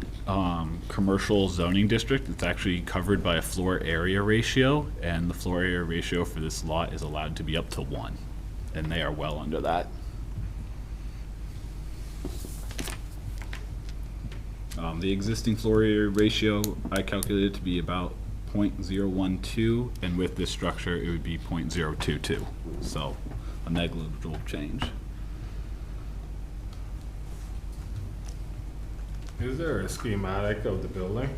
commercial zoning district, it's actually covered by a floor area ratio, and the floor area ratio for this lot is allowed to be up to 1, and they are well under that. The existing floor area ratio, I calculated to be about 0.012, and with this structure, it would be 0.022, so a negligible change. Is there a schematic of the building?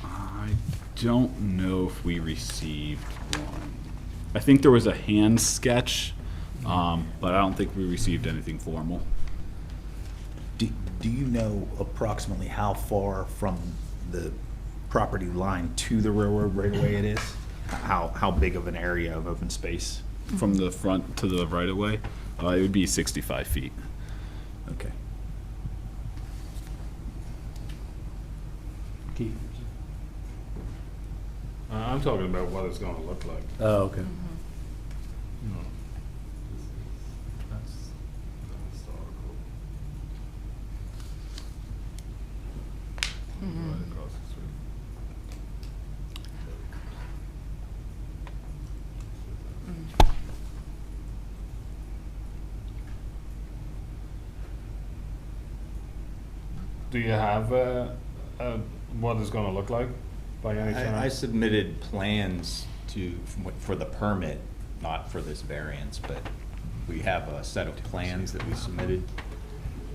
I don't know if we received one. I think there was a hand sketch, but I don't think we received anything formal. Do you know approximately how far from the property line to the railroad right away it is? How big of an area of open space? From the front to the right of way, it would be 65 feet. Okay. I'm talking about what it's gonna look like. Oh, okay. No. That's historical. Right across the street. Do you have what it's gonna look like by any I chance? submitted plans for the permit, not for this variance, but we have a set of plans that we submitted.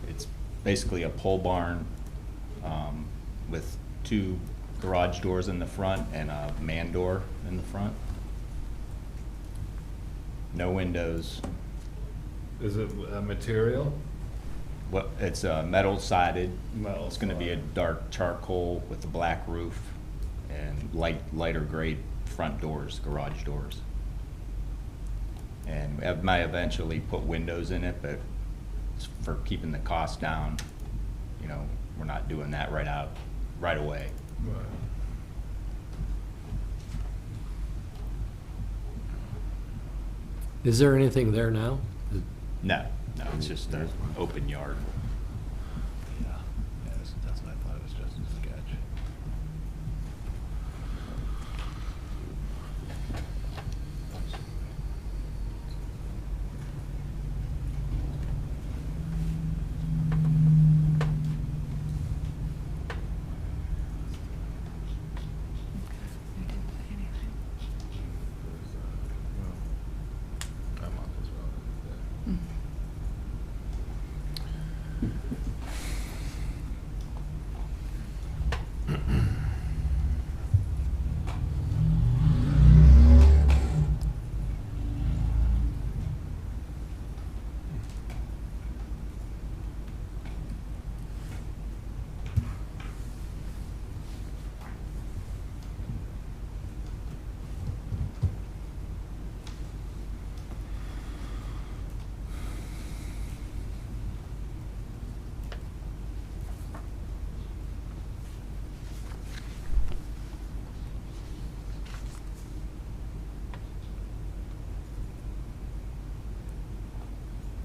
It's basically a pole barn with 2 garage doors in the front and a man door in the front. No windows. Is it a material? It's metal sided. Metal It's gonna be a sided. dark charcoal with a black roof and lighter gray front doors, garage doors. And I might eventually put windows in it, but it's for keeping the cost down, you know, we're not doing that right away. Right. Is there anything there now? No, it's just an open yard. Yeah, that's what I thought, it was just a sketch.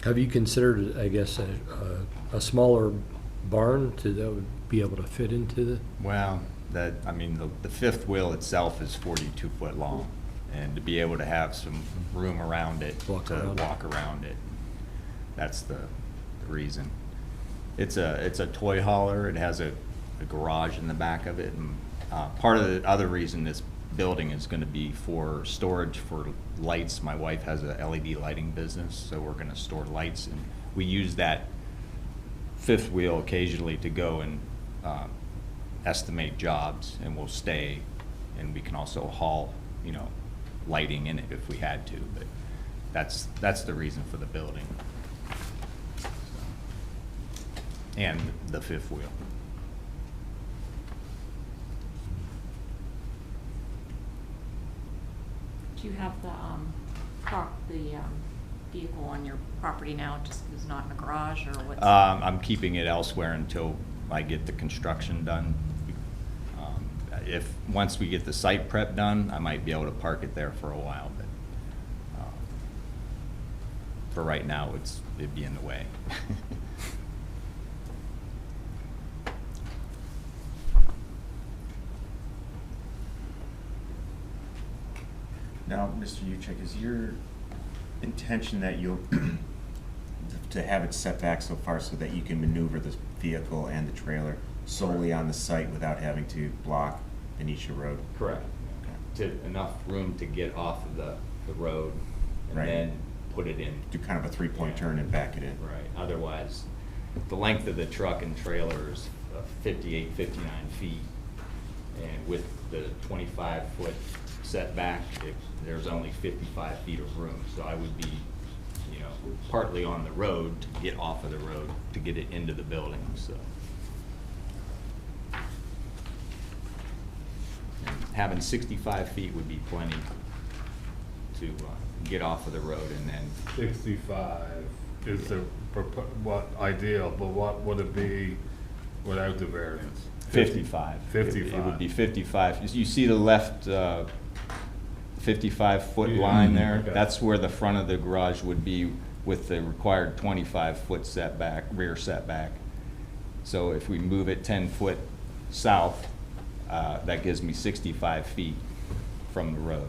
Have you considered, I guess, a smaller barn that would be able to fit into the? Well, I mean, the fifth wheel itself is 42 foot long, and to be able to have some room around it, Walk around it. that's the reason. It's a toy hauler. It has a garage in the back of it, and part of the other reason this building is going to be for storage for lights. My wife has a LED lighting business, so we're going to store lights, and we use that fifth wheel occasionally to go and estimate jobs, and we'll stay, and we can also haul, lighting in it if we had to, but that's the reason for the building. So, and the fifth wheel. Do you have the vehicle on your property now, just is not in a garage, or what's? I'm keeping it elsewhere until I get the construction done. Once we get the site prep done, I might be able to park it there for a while, but for right now, it'd be in the way. Now, Mr. Uchek, is your intention that you'll, to have it set back so far so that you can maneuver the vehicle and the trailer solely on the site without having to block Venetia Road? Correct. Okay. To enough room to get off of the road and Right. then put it in. Do kind of a three-point turn and back it in? Right, otherwise, the length of the truck and trailer is 58, 59 feet. And with the 25-foot setback, there's only 55 feet of room. So I would be, partly on the road to get off of the road to get it into the building, so. And having 65 feet would be plenty to get off of the road, and then 65 is the, ideal, but what would it be without the variance? 55. 55. It would be 55. You see the left 55-foot line there? Okay. That's where the front of the garage would be with the required 25-foot setback, rear setback. So if we move it 10 foot south, that gives me 65 feet from the road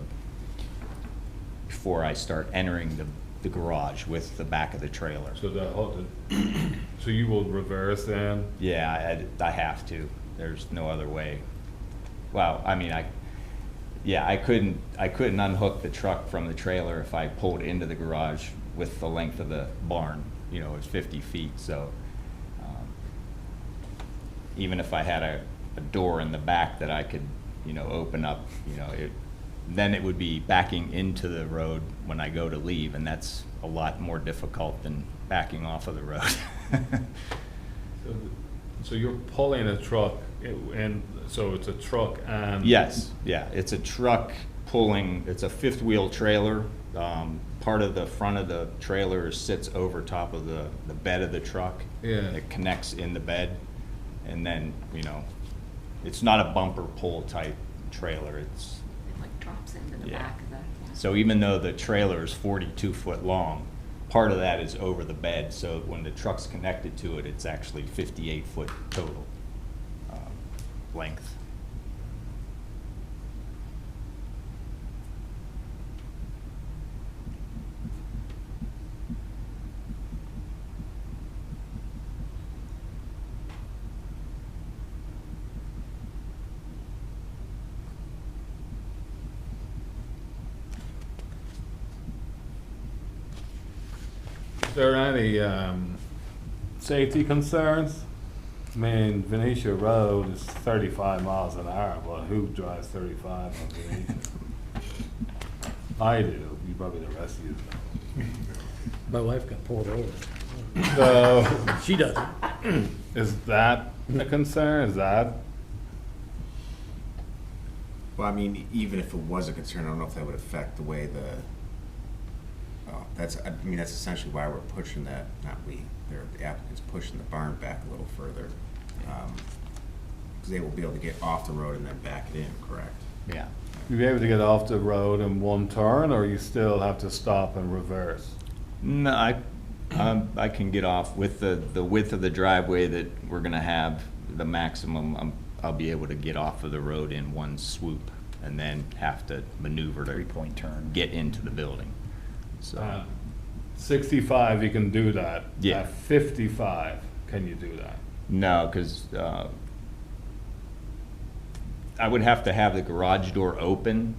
before I start entering the garage with the back of the trailer. So so you will reverse then? Yeah, I have to. There's no other way. Well, I mean, I couldn't unhook the truck from the trailer if I pulled into the garage with the length of the barn. It's 50 feet. So even if I had a door in the back that I could, open up, then it would be backing into the road when I go to leave, and that's a lot more difficult than backing off of the road. So you're pulling a truck, and so it's a truck and? Yes, yeah, it's a truck pulling, it's a fifth wheel trailer. Part of the front of the trailer sits over top of the bed of the truck. Yeah. It connects in the bed, and then, it's not a bumper pull type trailer, it's, It like drops into the Yeah. back of the. so even though the trailer is 42 foot long, part of that is over the bed, so when the truck's connected to it, it's actually 58 foot total length. Is there any safety concerns? I mean, Venetia Road is 35 miles an hour. Well, who drives 35 on Venetia? I do. You probably the rest of you don't. My wife got pulled over. So, She doesn't. is that a concern? Is that? Well, I mean, even if it was a concern, I don't know if that would affect the way that's essentially why we're pushing that, not we, the applicant's pushing the barn back a little further. Because they will be able to get off the road and then back it in, correct? Yeah. You'll be able to get off the road in one turn, or you still have to stop and reverse? No, I can get off with the width of the driveway that we're gonna have, the maximum, I'll be able to get off of the road in one swoop and then have to maneuver to Three-point turn. get into the building. So, 65, you can do that. Yeah. At 55, can you do that? no, because I would have to have the garage door open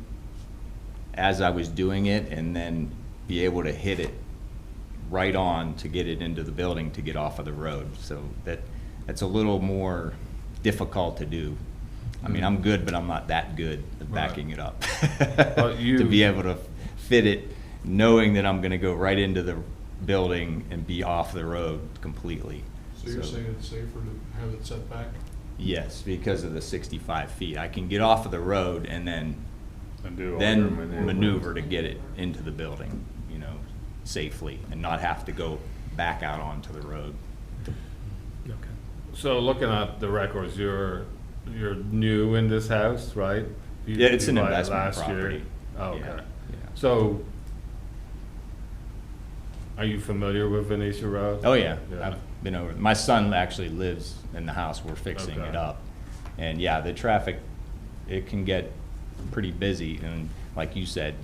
as I was doing it and then be able to hit it right on to get it into the building to get off of the road. So that's a little more difficult to do. I mean, I'm good, but I'm not that good at backing it up. But you- To be able to fit it, knowing that I'm gonna go right into the building and be off the road completely. So you're saying it's safer to have it set back? Yes, because of the 65 feet. I can get off of the road and then And do all your then maneuvers. maneuver to get it into the building, you know, safely and not have to go back out onto the road. Okay. So looking at the records, you're new in this house, right? You- Yeah, it's you an bought it investment last year? property. Oh, Yeah, okay. yeah. So, are you familiar with Venetia Road? Oh, yeah, Yeah. I've been over, my son actually lives in the house, we're fixing it Okay. up. And yeah, the traffic, it can get pretty busy, and like you said,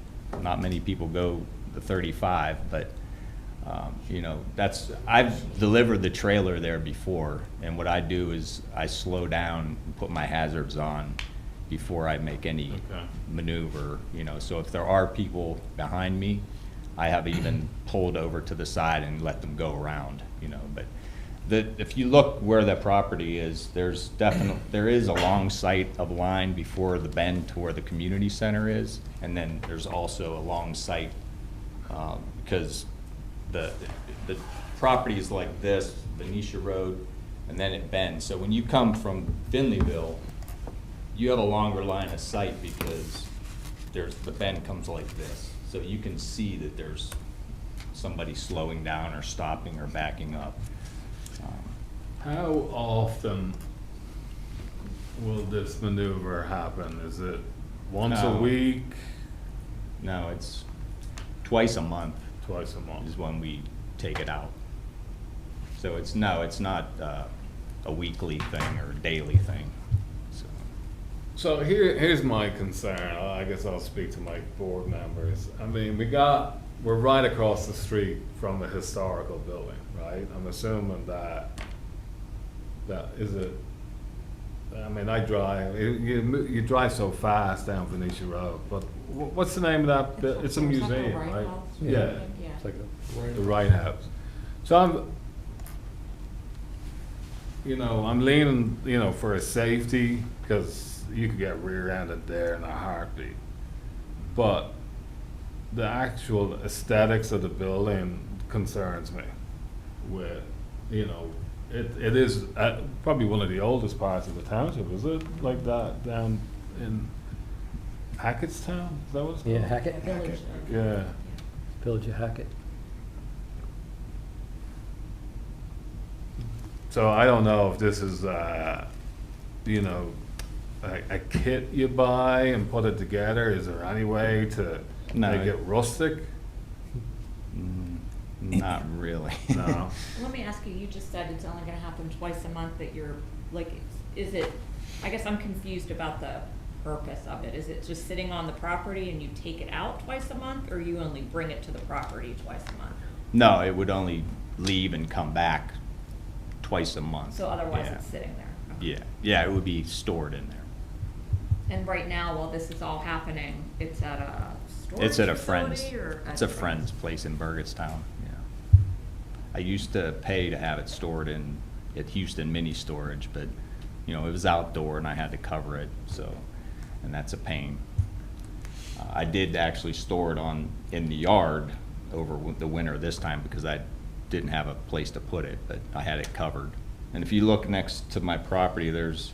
not many people go the 35, but, you know, I've delivered the trailer there before, and what I do is I slow down and put my hazards on before I make any Okay. maneuver, you know, so if there are people behind me, I have even pulled over to the side and let them go around, you know, but if you look where the property is, there is a long sight of line before the bend to where the community center is, and then there's also a long sight, because the property is like this, Venetia Road, and then it bends. So when you come from Finleyville, you have a longer line of sight because the bend comes like this. So you can see that there's somebody slowing down or stopping or backing up. How often will this maneuver happen? Is it once a No. week, No, it's twice a month twice a month? is when we take it out. So it's not a weekly thing or a daily thing. So, So here's my concern. I guess I'll speak to my board members. I mean, we're right across the street from a historical building, right? I'm assuming that is it. I mean, I drive. You drive so fast down Venetia Road, but what's the name of that? It's a museum, right? Yeah, It's like the Wright House. So I'm leaning, for a safety, because you could get rear-ended there in a heartbeat. But the actual aesthetics of the building concerns me with, it is probably one of the oldest parts of the township, is it? Like that down in Hackettstown, is that what it's called? Yeah, Hackett, Yeah. Village of Hackett. So I don't know if this is, a kit you buy and put it together. Is there any way to No. make it rustic? not really. No. Let me ask you, you just said it's only gonna happen twice a month that you're, like, is it, I guess I'm confused about the purpose of it. Is it just sitting on the property and you take it out twice a month, or you only bring it to the property twice a month? No, it would only leave and come back twice a month. So otherwise Yeah. it's sitting there? Okay. Yeah, yeah, it would be stored in there. And right now, while this is all happening, it's at a storage It's at a friend's, facility, or it's a friend's place in Burgettstown, yeah. I used to pay to have it stored at Houston Mini Storage, but, it was outdoor and I had to cover it, so, and that's a pain. I did actually store it in the yard over the winter this time because I didn't have a place to put it, but I had it covered. And if you look next to my property, there's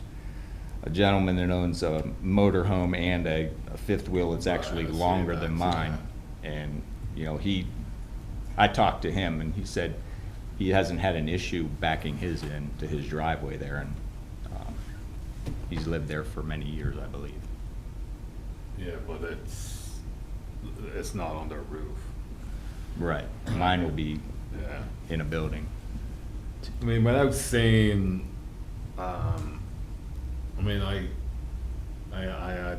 a gentleman that owns a motorhome and a fifth wheel that's actually I see longer that, than see mine. And, I talked to him and he said he hasn't had an issue backing his in to his driveway there, and he's lived there for many years, I believe. Yeah, but it's not on the roof. Right. Mine will be Yeah. in a building. I mean, without saying, I mean, I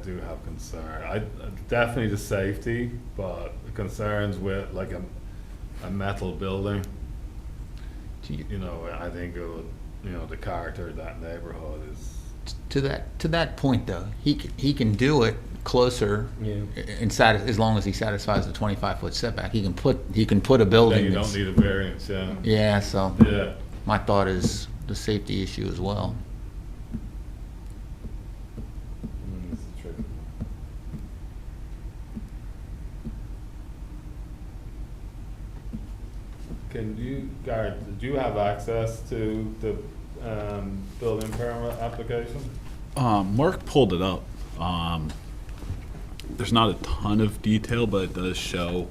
do have concern. Definitely the safety, but concerns with like a metal building. You know, I think it would, you know, the character of that neighborhood is. To that point though, he can do it closer Yeah. as long as he satisfies the 25-foot setback. He can put a building. Then you that's- don't need a variance, yeah. Yeah, so Yeah. my thought is the safety issue as well. It's tricky. Can you, Gary, did you have access to the building permit application? Mark pulled it up. There's not a ton of detail, but it does show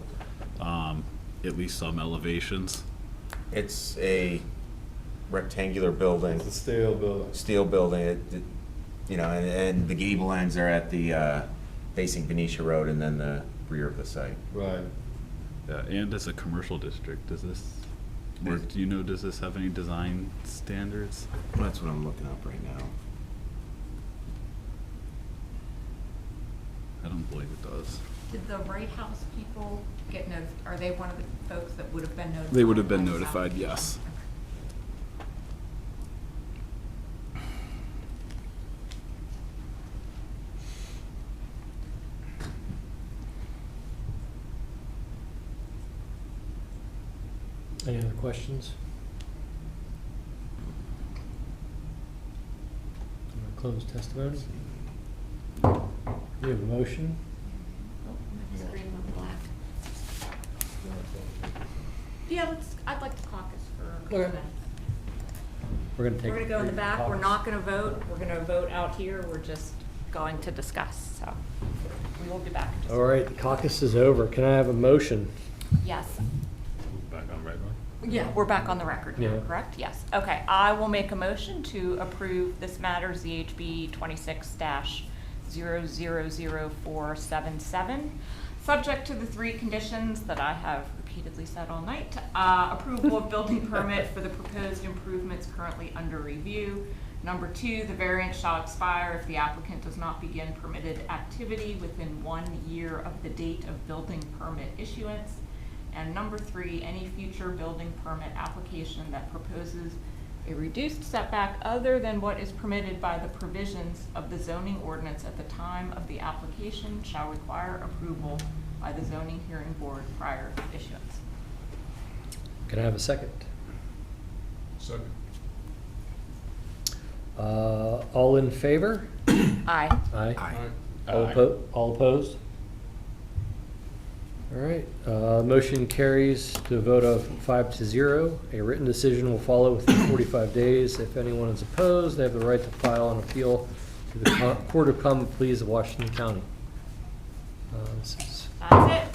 at least some elevations. It's a rectangular building, It's a steel building. steel building, you know, and the gable ends are at the, facing Venetia Road and then the rear of the site. Right. Yeah, and as a commercial district, does this, Mark, do you know, does this have any design standards? That's what I'm looking up right now. I don't believe it does. Did the Right House people get are they one of the folks that would have been notified? They would have been by this notified, application? yes. Any other questions? Close testimony. You have a motion? Oh, I'm just reading on black. Yeah, I'd like to caucus for a Okay. minute. We're gonna take. We're gonna go in the back, we're not gonna vote, we're gonna vote out here, we're just going to discuss, so we will be back in just a All right, caucus is over. Can I have a motion? Yes. Back on record. Yeah, we're back on the record now, Yeah. correct? Yes. Okay, I will make a motion to approve this matter, ZHB 26-000477, subject to the three conditions that I have repeatedly said all night. Approval of building permit for the proposed improvements currently under review. Number 2, the variance shall expire if the applicant does not begin permitted activity within 1 year of the date of building permit issuance. And number 3, any future building permit application that proposes a reduced setback other than what is permitted by the provisions of the zoning ordinance at the time of the application shall require approval by the zoning hearing board prior to issuance. Can I have a second? Second. All in favor? Aye. Aye. Aye. All opposed? All right, motion carries to a vote of 5-0. A written decision will follow within 45 days. If anyone is opposed, they have the right to file an appeal to the Court of Common Pleas of Washington County. This is That's it.